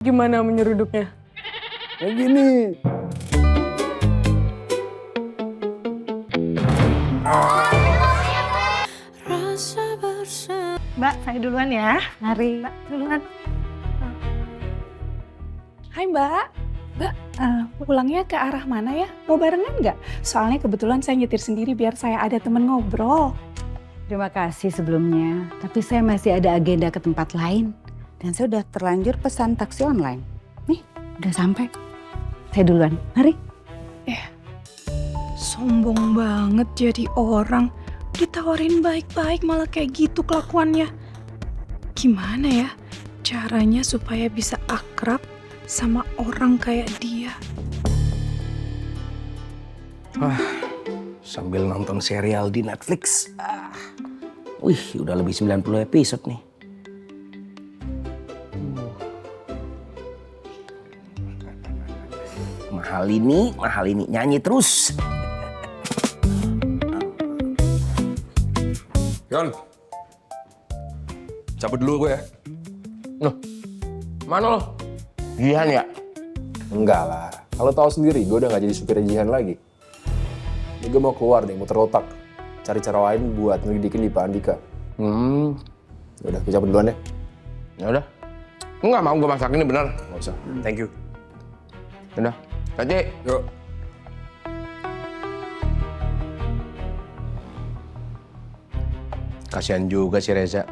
Gimana menyeruduknya? Kayak gini. Mbak, saya duluan ya. Mari. Mbak, duluan. Hai Mbak. Mbak, pulangnya ke arah mana ya? Mau barengan nggak? Soalnya kebetulan saya nyetir sendiri biar saya ada temen ngobrol. Terima kasih sebelumnya, tapi saya masih ada agenda ke tempat lain. Dan saya udah terlanjur pesan taksi online. Nih, udah sampai. Saya duluan, mari. Sombong banget jadi orang. Ditawarin baik-baik malah kayak gitu kelakuannya. Gimana ya caranya supaya bisa akrab sama orang kayak dia? Sambil nonton serial di Netflix. Wih, udah lebih 90 episode nih. Mahal ini, nyanyi terus. Yon, cabut dulu gue ya. Loh, mana lo? Jihan ya? Enggak lah, kalau tahu sendiri gue udah gak jadi supir Jihan lagi. Ini gue mau keluar nih, muter otak. Cari cara lain buat ngelidikin di Pak Andika. Udah, gue cabut duluan ya. Ya udah. Enggak mau gue masakin ini bener. Gak usah, thank you. Udah. Tadi. Yuk. Kasihan juga si Reza.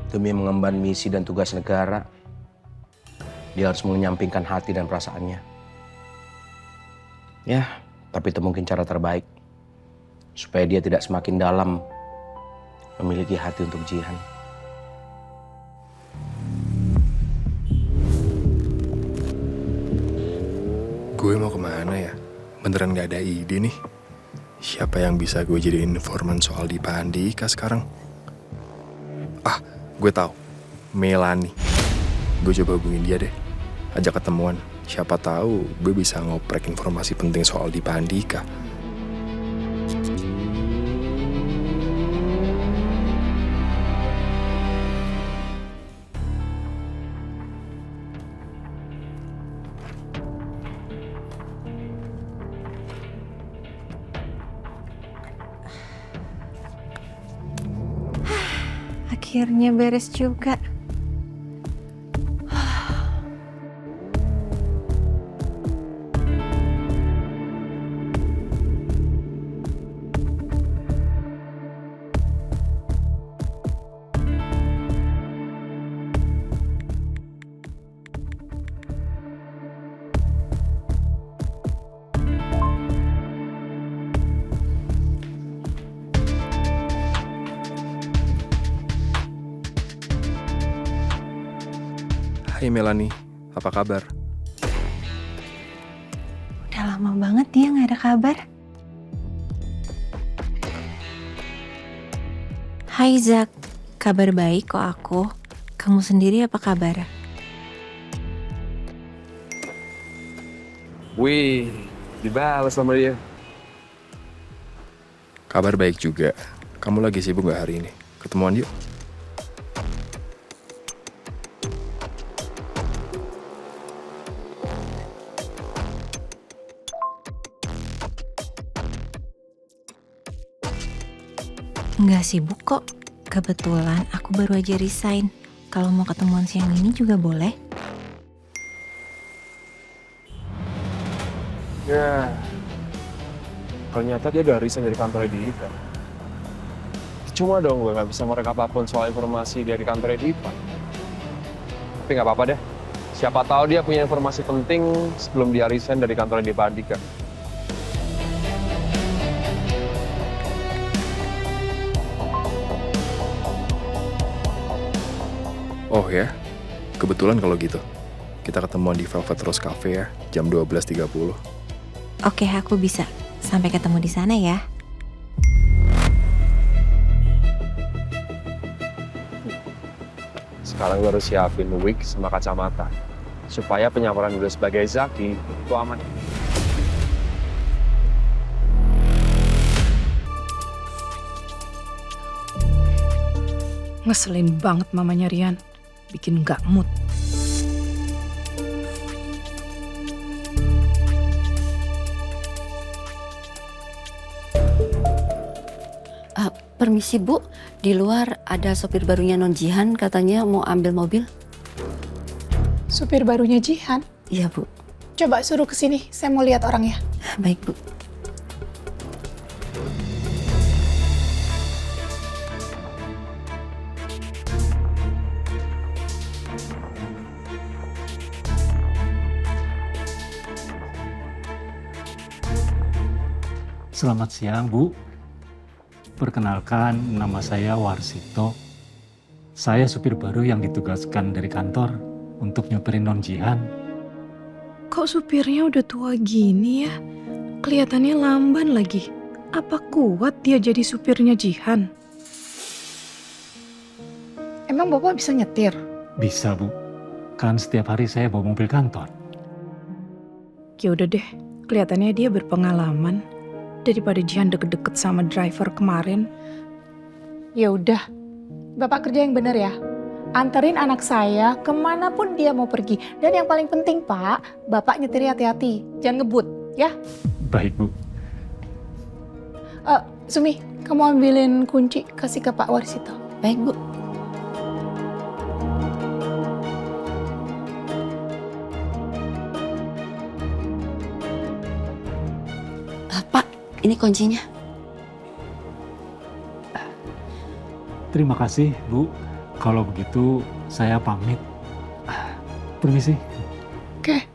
Demi mengemban misi dan tugas negara, dia harus menyampingkan hati dan perasaannya. Ya, tapi itu mungkin cara terbaik. Supaya dia tidak semakin dalam memiliki hati untuk Jihan. Gue mau kemana ya? Beneran gak ada ide nih. Siapa yang bisa gue jadiin informan soal Dipa Andika sekarang? Ah, gue tahu. Melani. Gue coba hubungin dia deh. Ajak ketemuan. Siapa tahu gue bisa ngoprek informasi penting soal Dipa Andika. Akhirnya beres juga. Hai Melani, apa kabar? Udah lama banget dia nggak ada kabar. Hai Zak, kabar baik kok aku. Kamu sendiri apa kabar? Wih, dibalas sama dia. Kabar baik juga. Kamu lagi sibuk gak hari ini? Ketemuan yuk. Nggak sibuk kok. Kebetulan aku baru aja resign. Kalau mau ketemuan siang ini juga boleh. Ya, ternyata dia udah resign dari kantor Dipa. Cuma dong gue nggak bisa merek apapun soal informasi dari kantor Dipa. Tapi nggak apa-apa deh. Siapa tahu dia punya informasi penting sebelum dia resign dari kantor Dipa Andika. Oh ya, kebetulan kalau gitu. Kita ketemuan di Velvet Rose Cafe ya, jam 12.30. Oke, aku bisa. Sampai ketemu di sana ya. Sekarang gue harus siapin wig sama kacamata. Supaya penyamaran gue sebagai Zaki itu aman. Ngeselin banget mamanya Rian. Bikin gak mood. Permisi Bu, di luar ada sopir barunya Non Jihan katanya mau ambil mobil. Supir barunya Jihan. Iya Bu. Coba suruh ke sini, saya mau lihat orangnya. Baik Bu. Selamat siang, Bu. Perkenalkan, nama saya Warsito. Saya supir baru yang ditugaskan dari kantor untuk nyupirin Non Jihan. Kok supirnya udah tua gini ya? Kelihatannya lamban lagi. Apa kuat dia jadi supirnya Jihan? Emang Bapak bisa nyetir? Bisa, Bu. Kan setiap hari saya bawa mobil kantor. Ya udah deh, kelihatannya dia berpengalaman. Daripada Jihan deket-deket sama driver kemarin. Ya udah, Bapak kerja yang bener ya. Anterin anak saya kemanapun dia mau pergi. Dan yang paling penting Pak, Bapak nyetir hati-hati. Jangan ngebut ya. Baik, Bu. Sumi, kamu ambilin kunci kasih ke Pak Warsito. Baik Bu. Pak, ini kuncinya. Terima kasih, Bu. Kalau begitu, saya pamit. Permisi. Oke.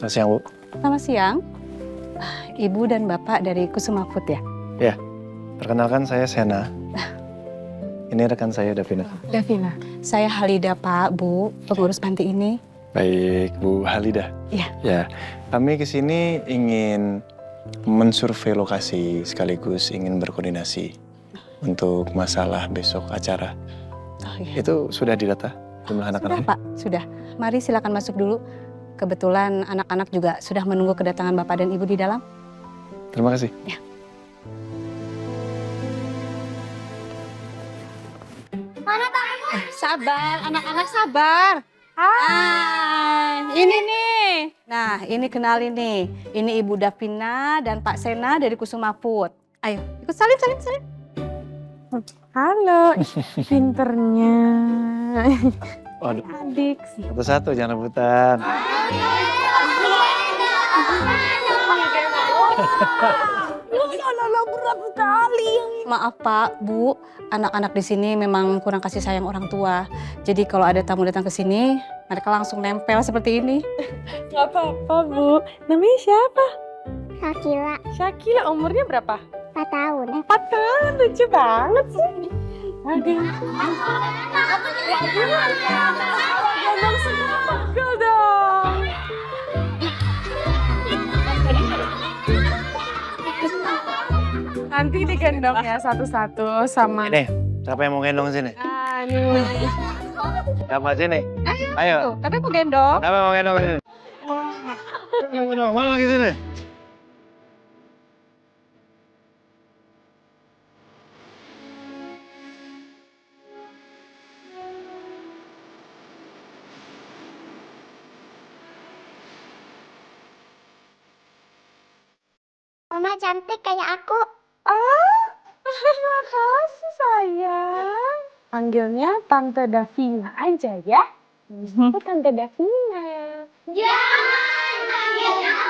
Selamat siang, Bu. Selamat siang. Ibu dan Bapak dari Kusuma Food ya? Ya, perkenalkan saya Sena. Ini rekan saya Davina. Davina. Saya Halida Pak, Bu, pengurus panti ini. Baik, Bu Halida. Iya. Ya, kami kesini ingin mensurvei lokasi sekaligus ingin berkoordinasi untuk masalah besok acara. Oh, iya. Itu sudah didata jumlah Sudah anak-anaknya? Pak, sudah. Mari silakan masuk dulu. Kebetulan anak-anak juga sudah menunggu kedatangan Bapak dan Ibu di dalam. Terima kasih. Ya. Sabar, anak-anak sabar. Ini nih. Nah, ini kenalin nih. Ini Ibu Davina dan Pak Sena dari Kusuma Food. Ayo, ikut salim. Halo, pinternya. Waduh, Adik. satu-satu jangan rebutan. Berat sekali. Maaf Pak, Bu, anak-anak di sini memang kurang kasih sayang orang tua. Jadi kalau ada tamu datang ke sini, mereka langsung nempel seperti ini. Gak apa-apa, Bu. Namanya siapa? Shakila, Shakila, umurnya berapa? 4 tahun. 4 tahun, lucu banget sih. Aduh. Gendong semua pegel dong. Nanti digendong ya satu-satu sama... Nih, siapa yang mau gendong sini? Nih. Siapa sini? Ayo. Katanya mau gendong. Siapa yang mau gendong sini? Yang mau gendong, mana lagi sini? Mama cantik kayak aku. Terima kasih sayang. Panggilnya Tante Davina aja ya. Aku Tante Davina. Jangan panggil aku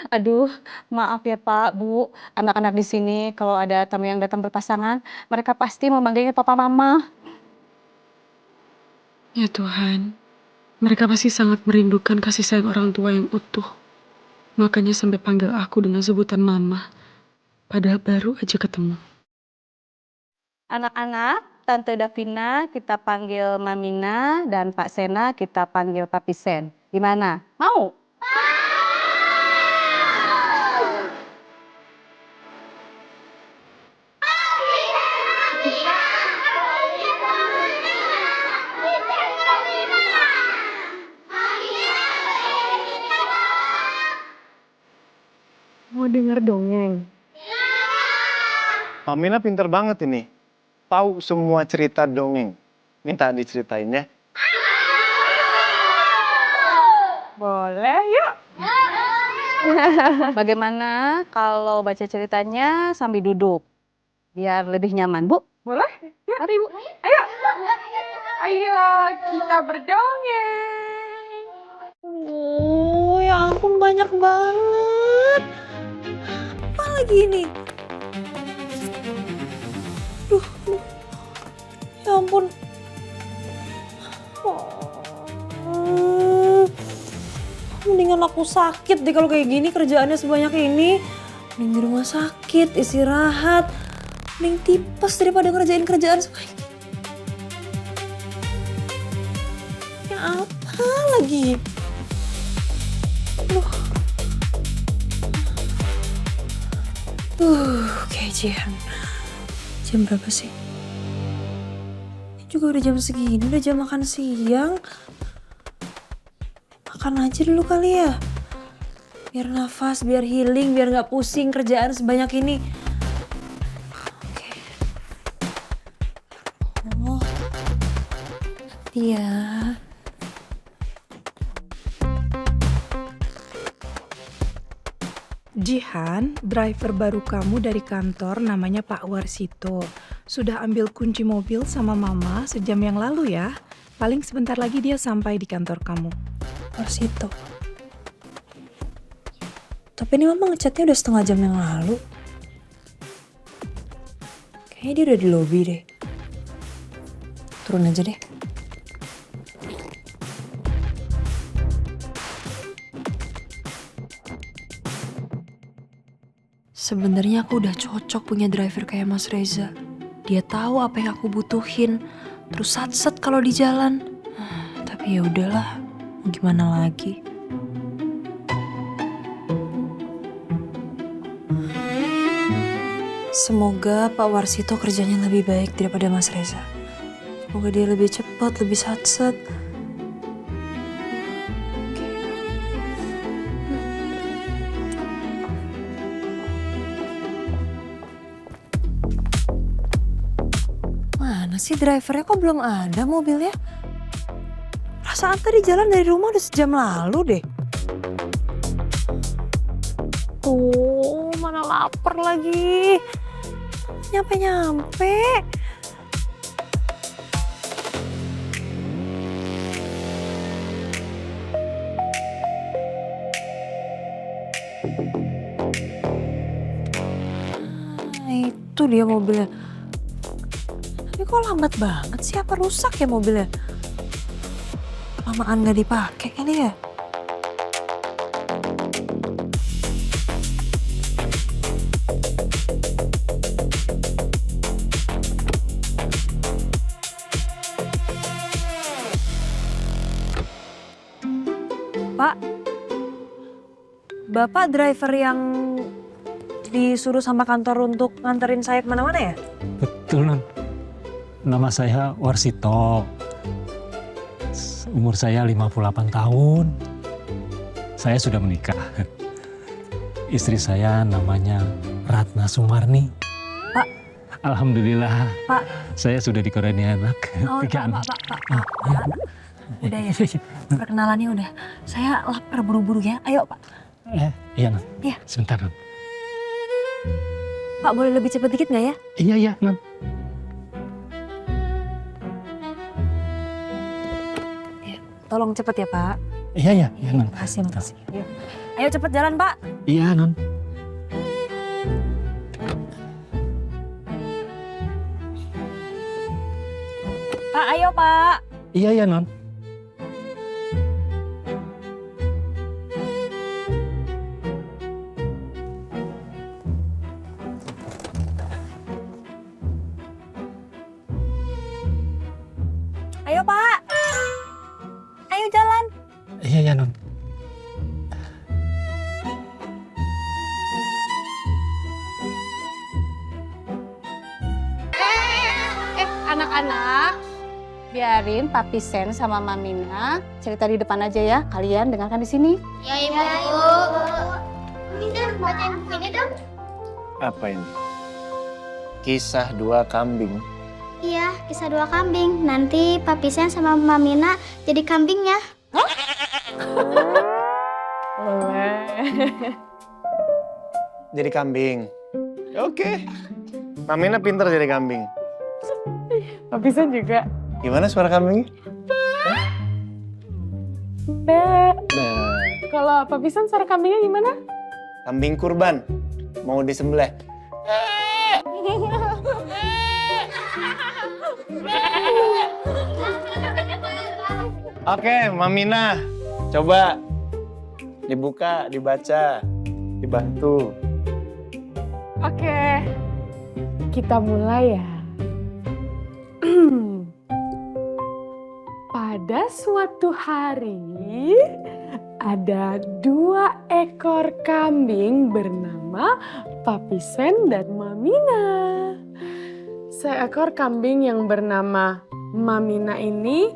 Aduh, maaf ya Pak, Bu. Anak-anak di sini kalau ada tamu yang datang berpasangan, mereka pasti memanggilnya Papa Mama. Ya Tuhan, mereka pasti sangat merindukan kasih sayang orang tua yang utuh. Makanya sampai panggil aku dengan sebutan mama. Padahal baru aja ketemu. Anak-anak, Tante Davina kita panggil Mamina dan Pak Sena kita panggil Papi Sen. Gimana? Mau? Mau denger dongeng? Mamina pinter banget ini. Tahu semua cerita dongeng. Minta diceritain ya. Boleh, yuk. Bagaimana kalau baca ceritanya sambil duduk? Biar lebih nyaman, Bu. Boleh? Ya. Mari, Bu. Ayo. Ayo, kita berdongeng. Oh, ya ampun banyak banget. Apa lagi ini? Duh. Ya ampun. Mendingan aku sakit deh kalau kayak gini kerjaannya sebanyak ini. Mending di rumah sakit, istirahat. Mending tipes daripada ngerjain kerjaan sebanyak ini. Ya apa lagi? Gajian. Jam berapa sih? Ini juga udah jam segini, udah jam makan siang. Makan aja dulu kali ya. Biar nafas, biar healing, biar gak pusing kerjaan sebanyak ini. Oke. Oh. Iya. Jihan, driver baru kamu dari kantor namanya Pak Warsito. Sudah ambil kunci mobil sama Mama sejam yang lalu ya. Paling sebentar lagi dia sampai di kantor kamu. Warsito. Tapi ini Mama ngechatnya udah setengah jam yang lalu. Kayaknya dia udah di lobi deh. Turun aja deh. Sebenarnya aku udah cocok punya driver kayak Mas Reza. Dia tahu apa yang aku butuhin, terus satset kalau di jalan. Tapi ya udahlah, mau gimana lagi? Semoga Pak Warsito kerjanya lebih baik daripada Mas Reza. Semoga dia lebih cepat, lebih satset. Mana sih drivernya, kok belum ada mobilnya? Perasaan tadi jalan dari rumah udah sejam lalu deh. Tuh, mana lapar lagi. Nyampe-nyampe. Itu dia mobilnya. Tapi kok lambat banget sih? Apa rusak ya mobilnya? Lamaan gak dipakai kali ya? Pak, Bapak driver yang disuruh sama kantor untuk nganterin saya kemana-mana ya? Betul, Non. Nama saya Warsito. Umur saya 58 tahun. Saya sudah menikah. Istri saya namanya Ratna Sumarni. Pak. Alhamdulillah. Pak. Saya sudah dikaruniai anak. Oh, 3 anak. Pak. Udah ya, perkenalannya udah. Saya lapar buru-buru ya. Ayo, Pak. Iya, Non. Iya. Sebentar, Non. Pak, boleh lebih cepat dikit nggak ya? Iya, Non. Tolong cepet ya, Pak. Iya, Non. Makasih. Ayo cepet jalan, Pak. Iya, Non. Pak, ayo, Pak. Iya, Non. Ayo Pak. Ayo jalan. Iya ya Non. Anak-anak, biarin Papi Sen sama Mamina cerita di depan aja ya. Kalian dengarkan di sini. Ya, Ibu. Ini bacain buku ini dong. Apa ini? Kisah dua kambing. Iya, kisah dua kambing. Nanti Papi Sen sama Mamina jadi kambingnya. Jadi kambing. Oke. Mamina pinter jadi kambing. Papi Sen juga. Gimana suara kambing? Be. Kalau Papi Sen suara kambingnya gimana? Kambing kurban. Mau disembelih. Oke, Mamina. Coba dibuka, dibaca, dibantu. Oke. Kita mulai ya. Pada suatu hari, ada 2 ekor kambing bernama Papi Sen dan Mamina. Seekor kambing yang bernama Mamina ini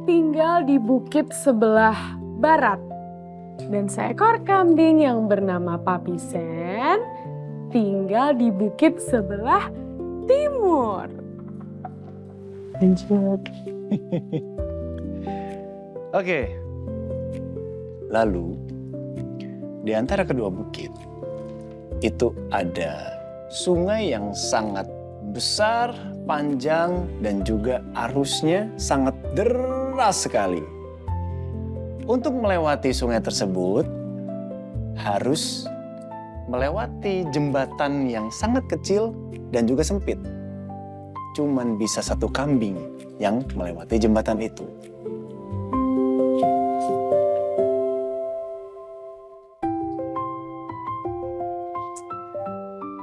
tinggal di bukit sebelah barat. Dan seekor kambing yang bernama Papi Sen tinggal di bukit sebelah timur. Lanjut. Oke. Lalu, di antara kedua bukit, itu ada sungai yang sangat besar, panjang, dan juga arusnya sangat deras sekali. Untuk melewati sungai tersebut, harus melewati jembatan yang sangat kecil dan juga sempit. Cuman bisa 1 kambing yang melewati jembatan itu.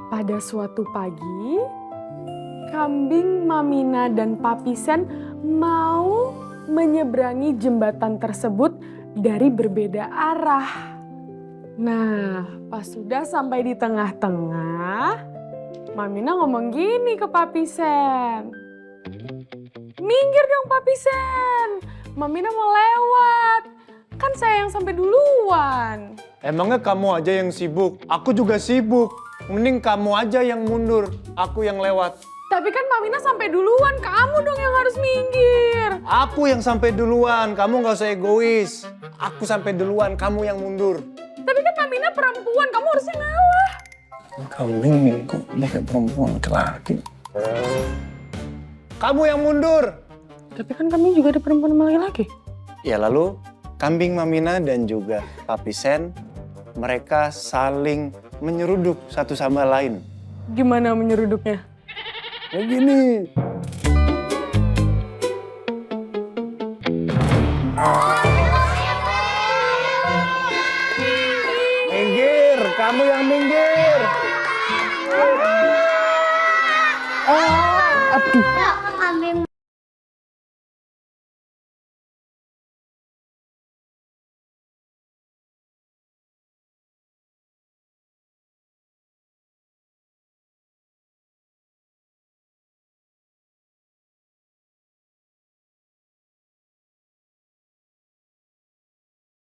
Pada suatu pagi, kambing Mamina dan Papi Sen mau menyeberangi jembatan tersebut dari berbeda arah. Nah, pas sudah sampai di tengah-tengah, Mamina ngomong gini ke Papi Sen. Minggir dong Papi Sen, Mamina mau lewat. Kan saya yang sampai duluan. Emangnya kamu aja yang sibuk? Aku juga sibuk. Mending kamu aja yang mundur, aku yang lewat. Tapi kan Mamina sampai duluan, kamu dong yang harus minggir. Aku yang sampai duluan, kamu gak usah egois. Aku sampai duluan, kamu yang mundur. Tapi kan Mamina perempuan, kamu harusnya ngalah. Kambing minggu, kayak perempuan laki-laki. Kamu yang mundur. Tapi kan kami juga ada perempuan sama laki-laki. Ya lalu, kambing Mamina dan juga Papi Sen, mereka saling menyeruduk satu sama lain. Gimana menyeruduknya? Kayak gini. Minggir, kamu yang minggir.